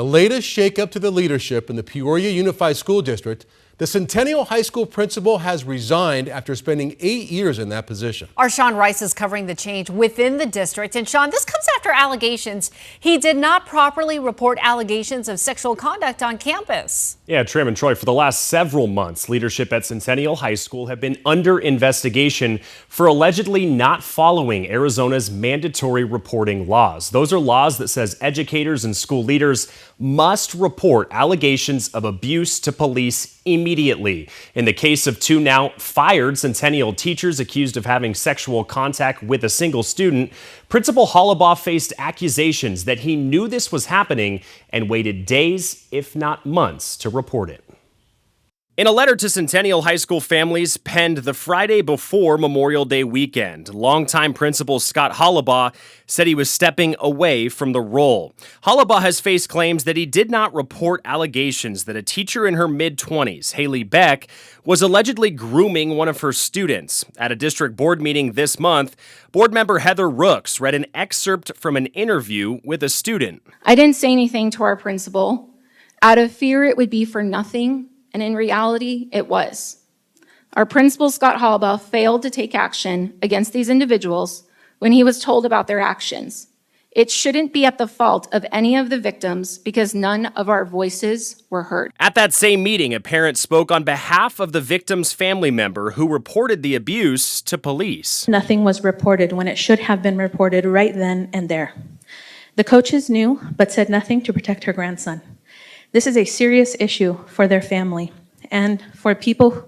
The latest shakeup to the leadership in the Peoria Unified School District. The Centennial High School principal has resigned after spending 8 years in that position. Our Sean Rice is covering the change within the district. And Sean, this comes after allegations he did not properly report allegations of sexual conduct on campus. Yeah, Tram and Troy, for the last several months, leadership at Centennial High School have been under investigation for allegedly not following Arizona's mandatory reporting laws. Those are laws that says educators and school leaders must report allegations of abuse to police immediately. In the case of two now fired Centennial teachers accused of having sexual contact with a single student, Principal Hollabaugh faced accusations that he knew this was happening and waited days, if not months, to report it. In a letter to Centennial High School families penned the Friday before Memorial Day weekend, longtime principal Scott Hollabaugh said he was stepping away from the role. Hollabaugh has faced claims that he did not report allegations that a teacher in her mid-20s, Haley Beck, was allegedly grooming one of her students. At a district board meeting this month, board member Heather Rooks read an excerpt from an interview with a student. I didn't say anything to our principal. Out of fear it would be for nothing. And in reality, it was. Our principal, Scott Hollabaugh, failed to take action against these individuals when he was told about their actions. It shouldn't be at the fault of any of the victims because none of our voices were heard. At that same meeting, a parent spoke on behalf of the victim's family member who reported the abuse to police. Nothing was reported when it should have been reported right then and there. The coaches knew, but said nothing to protect her grandson. This is a serious issue for their family and for people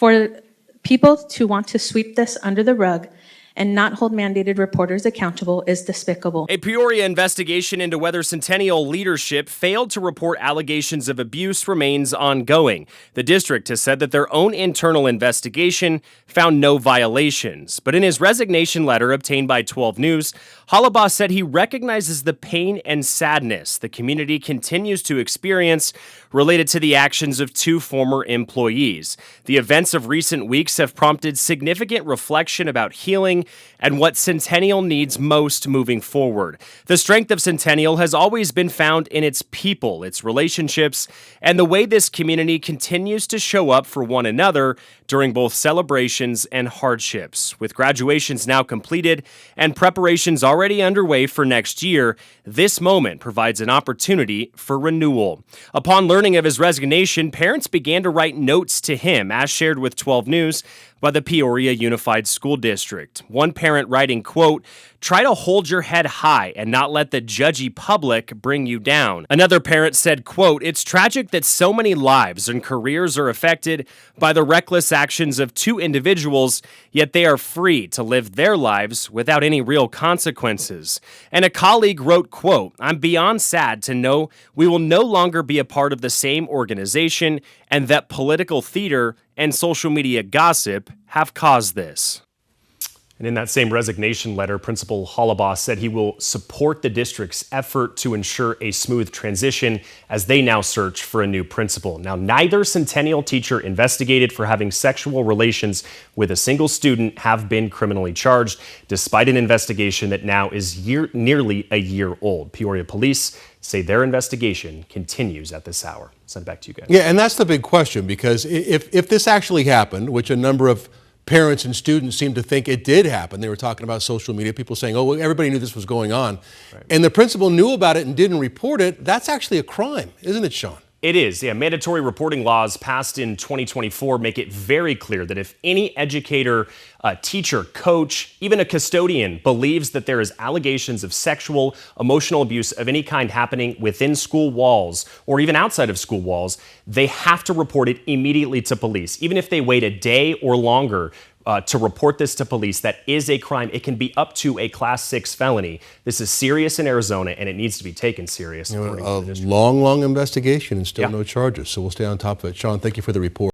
to want to sweep this under the rug and not hold mandated reporters accountable is despicable. A Peoria investigation into whether Centennial leadership failed to report allegations of abuse remains ongoing. The district has said that their own internal investigation found no violations. But in his resignation letter obtained by 12 News, Hollabaugh said he recognizes the pain and sadness the community continues to experience related to the actions of two former employees. The events of recent weeks have prompted significant reflection about healing and what Centennial needs most moving forward. The strength of Centennial has always been found in its people, its relationships, and the way this community continues to show up for one another during both celebrations and hardships. With graduations now completed and preparations already underway for next year, this moment provides an opportunity for renewal. Upon learning of his resignation, parents began to write notes to him, as shared with 12 News by the Peoria Unified School District. One parent writing, quote, "Try to hold your head high and not let the judgy public bring you down." Another parent said, quote, "It's tragic that so many lives and careers are affected by the reckless actions of two individuals, yet they are free to live their lives without any real consequences." And a colleague wrote, quote, "I'm beyond sad to know we will no longer be a part of the same organization and that political theater and social media gossip have caused this." And in that same resignation letter, Principal Hollabaugh said he will support the district's effort to ensure a smooth transition as they now search for a new principal. Now, neither Centennial teacher investigated for having sexual relations with a single student have been criminally charged, despite an investigation that now is nearly a year old. Peoria police say their investigation continues at this hour. Send it back to you guys. Yeah, and that's the big question, because if this actually happened, which a number of parents and students seem to think it did happen. They were talking about social media, people saying, oh, well, everybody knew this was going on. Right. And the principal knew about it and didn't report it. That's actually a crime, isn't it, Sean? It is, yeah. Mandatory reporting laws passed in 2024 make it very clear that if any educator, teacher, coach, even a custodian believes that there is allegations of sexual, emotional abuse of any kind happening within school walls or even outside of school walls, they have to report it immediately to police. Even if they wait a day or longer to report this to police, that is a crime. It can be up to a Class 6 felony. This is serious in Arizona, and it needs to be taken serious. A long investigation and still no charges. So we'll stay on top of it. Sean, thank you for the report.